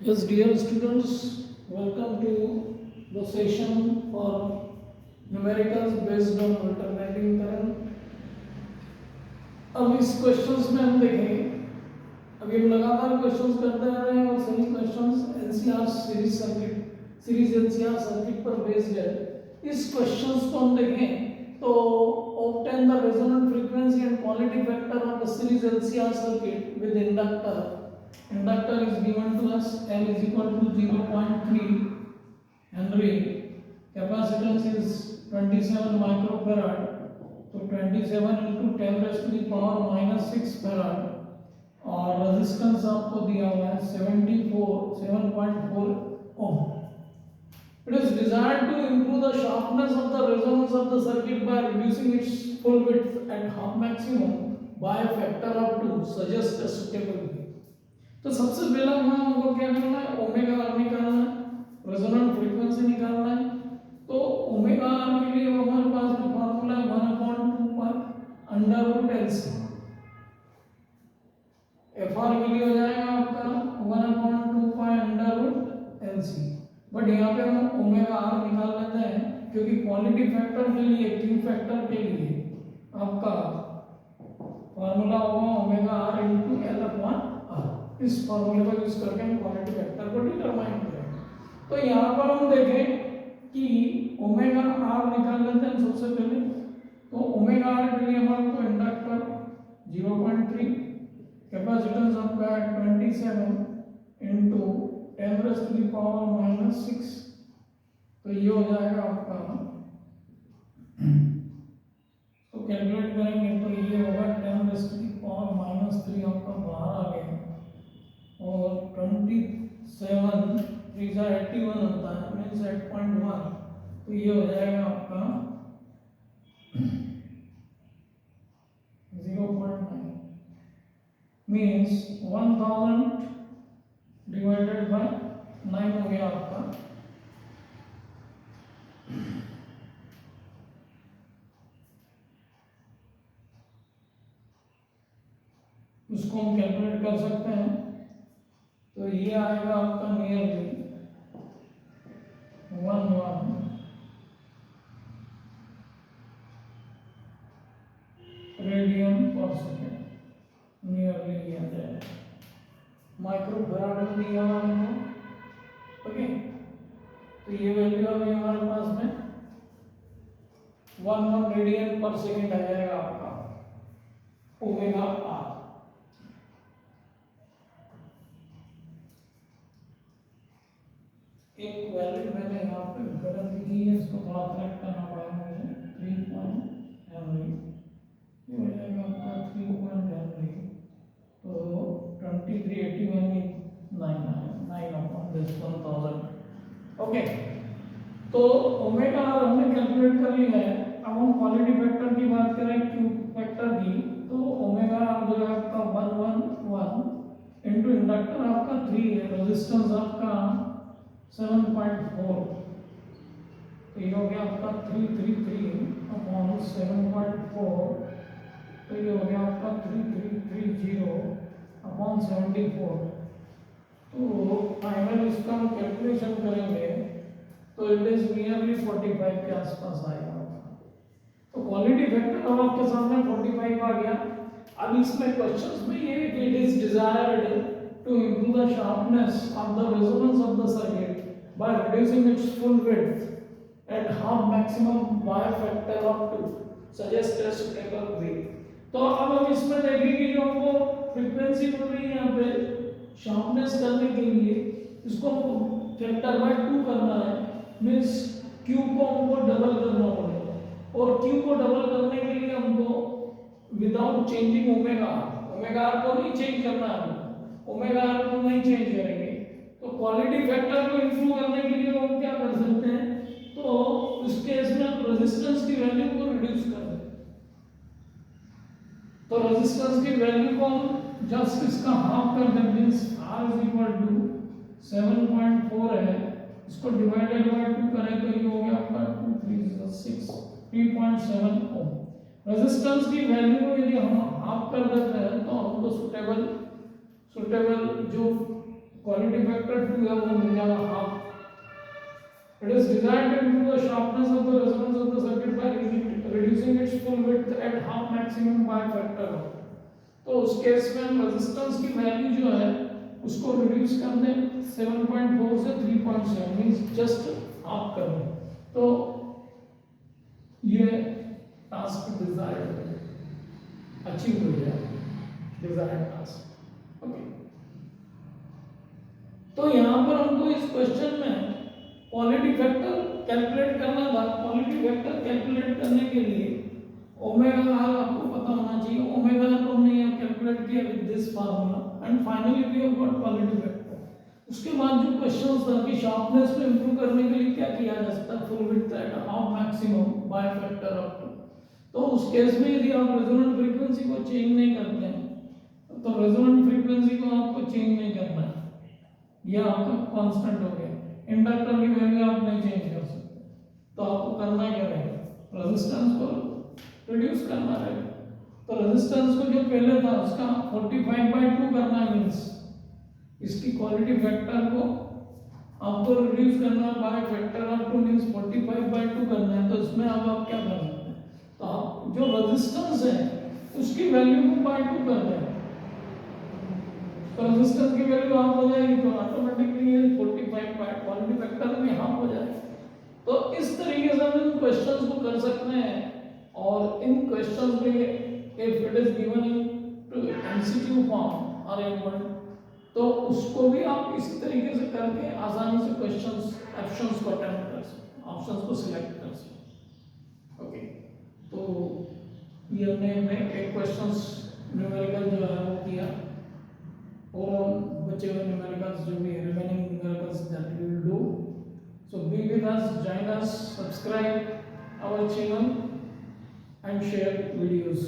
Yes, dear students, welcome to the session for numericals based on alternating current. अब इस questions में हम देखेंगे, अभी हम लगातार क्वेश्चंस करते आ रहे हैं और सभी questions NCR series NCR circuit पर बेस्ड है। इस क्वेश्चंस को हम देखें तो obtain the resonant frequency and quality factor of the series LCR circuit with inductor. Inductor is given to us, L is equal to 0.3 Henry. Capacitance is 27 microfarad. तो 27 into 10 raised to the power minus 6 farad. और resistance आपको दिया हुआ है 7.4 ohm. It is desired to improve the sharpness of the resonance of the circuit by reducing its full width at half maximum by a factor of 2. Suggest a suitable way. तो सबसे पहला वहां हमको क्या करना है, ओमेगा आर निकालना है, रेजोनेंट फ्रीक्वेंसी निकालना है। तो ओमेगा आर के लिए हमारे पास में फार्मूला है 1/2 पर under root L C. F R के लिए हो जाएगा आपका 1/2 पर under root L C. But यहाँ पे हम ओमेगा आर निकाल लेते हैं क्योंकि क्वालिटी फैक्टर के लिए, क्यू फैक्टर के लिए आपका फार्मूला होगा omega R into L upon R. इस फार्मूले का यूज करके हम क्वालिटी फैक्टर को डिटरमाइन करेंगे। तो यहाँ पर हम देखें कि ओमेगा आर निकाल लेते हैं सबसे पहले। तो ओमेगा आर के लिए हमारे को इंडक्टर 0.3, कैपेसिटेंस आपका 27 into 10 raised to the power minus 6। तो ये हो जाएगा आपका, तो कैलकुलेट करेंगे तो ये होगा 10 raised to the power minus 3 आपका बाहर आ गया, और 27 3 जा 81 होता है, मीन्स 8.1। तो ये हो जाएगा आपका 0.9, मीन्स 1000 डिवाइडेड बाय 9 हो गया आपका। उसको हम कैलकुलेट कर सकते हैं। तो ये आएगा आपका नियरली 11 रेडियन पर सेकेंड, नियरली ये आ जाएगा। माइक्रो फैराड में दिया हुआ हमको, ओके। तो ये वैल्यू अभी हमारे पास में 11 रेडियन पर सेकेंड आ जाएगा आपका ओमेगा आर। एक वैल्यू मैंने यहाँ पे गलत लिखी है, इसको थोड़ा करेक्ट करना पड़ेगा मुझे। 3 हेनरी ये हो जाएगा आपका 3 हेनरी। तो 2381 में 9 अपॉन दिस 1000, ओके। तो ओमेगा आर हमने कैलकुलेट कर लिया है। अब हम क्वालिटी फैक्टर की बात करें, क्यू फैक्टर की, तो ओमेगा आर जो है आपका 111 इंटू इंडक्टर आपका 3 है, रेजिस्टेंस आपका 7.4। तो ये हो गया आपका 333 अपॉन 7.4। तो ये हो गया आपका 3330 अपॉन 74। तो फाइनल इसका हम कैलकुलेशन करेंगे तो इट इज नियरली 45 के आसपास आएगा। तो क्वालिटी फैक्टर अब आपके सामने 45 आ गया। अब इसमें क्वेश्चंस में ये है कि it is desired to improve the sharpness of the resonance of the circuit by reducing its full width at half maximum by a factor of 2. Suggest a suitable way. तो अब हम इसमें देखेंगे कि जो हमको फ्रीक्वेंसी मिल रही है यहाँ पे शार्पनेस करने के लिए, इसको हमको फैक्टर बाय 2 करना है, मीन्स Q को हमको डबल करना पड़ेगा। और Q को डबल करने के लिए हमको विदाउट चेंजिंग ओमेगा आर को नहीं चेंज करना है, ओमेगा आर को नहीं चेंज करेंगे। तो क्वालिटी फैक्टर को इंप्रूव करने के लिए हम क्या कर सकते हैं, तो उस केस में हम रेजिस्टेंस की वैल्यू को रिड्यूस कर दें। तो रेजिस्टेंस की वैल्यू को हम जस्ट इसका हाफ कर दें, means R is equal to 7.4 है, इसको डिवाइडेड बाय 2 करें तो ये हो गया आपका 2 3 6 3.7 ओम। रेजिस्टेंस की वैल्यू को यदि हम हाफ कर देते हैं तो हमको सुटेबल जो क्वालिटी फैक्टर 2 है वो मिल जाएगा half. It is designed to improve the sharpness of the resonance of the circuit by reducing its full width at half maximum by factor of. तो उस केस में हम रेजिस्टेंस की वैल्यू जो है उसको रिड्यूस कर दें 7.4 से 3.7 मींस जस्ट हाफ कर दें. तो ये टास्क डिजायर्ड अचीव हो गया, डिजायर्ड टास्क. ओके, तो यहाँ पर हमको इस क्वेश्चन में क्वालिटी फैक्टर कैलकुलेट करना था. क्वालिटी फैक्टर कैलकुलेट करने के लिए ओमेगा आर आपको पता होना चाहिए. ओमेगा आर को हमने यहाँ कैलकुलेट किया with this formula and finally we have got quality factor. उसके बाद जो क्वेश्चन था कि शार्पनेस को इंप्रूव करने के लिए क्या किया जा सकता है, full width at half maximum by factor of 2. तो उस केस में यदि आप रेजोनेंट फ्रीक्वेंसी को चेंज नहीं करते हैं तो रेजोनेंट फ्रीक्वेंसी को आपको चेंज नहीं करना है, यह आपका कांस्टेंट हो गया. इंडक्टर की वैल्यू आप नहीं चेंज कर सकते, तो आपको करना क्या रहेगा, रेजिस्टेंस को रिड्यूस करना रहेगा. तो रेजिस्टेंस को जो पहले था उसका 45/2 करना है, मींस इसकी क्वालिटी फैक्टर को आपको रिड्यूस करना है बाय फैक्टर ऑफ 2 मींस 45/2 करना है. तो इसमें अब आप क्या कर सकते हैं, तो आप जो रेजिस्टेंस है उसकी वैल्यू को बाय 2 कर दें. तो रेजिस्टेंस की वैल्यू हाफ हो जाएगी तो ऑटोमेटिकली ये 45 बाय क्वालिटी फैक्टर में हाफ हो जाएगा. तो इस तरीके से हम इन क्वेश्चंस को कर सकते हैं. और इन क्वेश्चंस में if it is given in MCQ form और इन तो उसको भी आप इसी तरीके से करके आसानी से क्वेश्चंस ऑप्शंस को अटेम्प्ट कर सकते, ऑप्शंस को सिलेक्ट कर सकते. ओके, तो ये हमने एक क्वेश्चंस न्यूमेरिकल जो है वो किया और बचे हुए न्यूमेरिकल्स जो भी remaining numericals that we will do. So be with us, join us, subscribe our channel and share videos.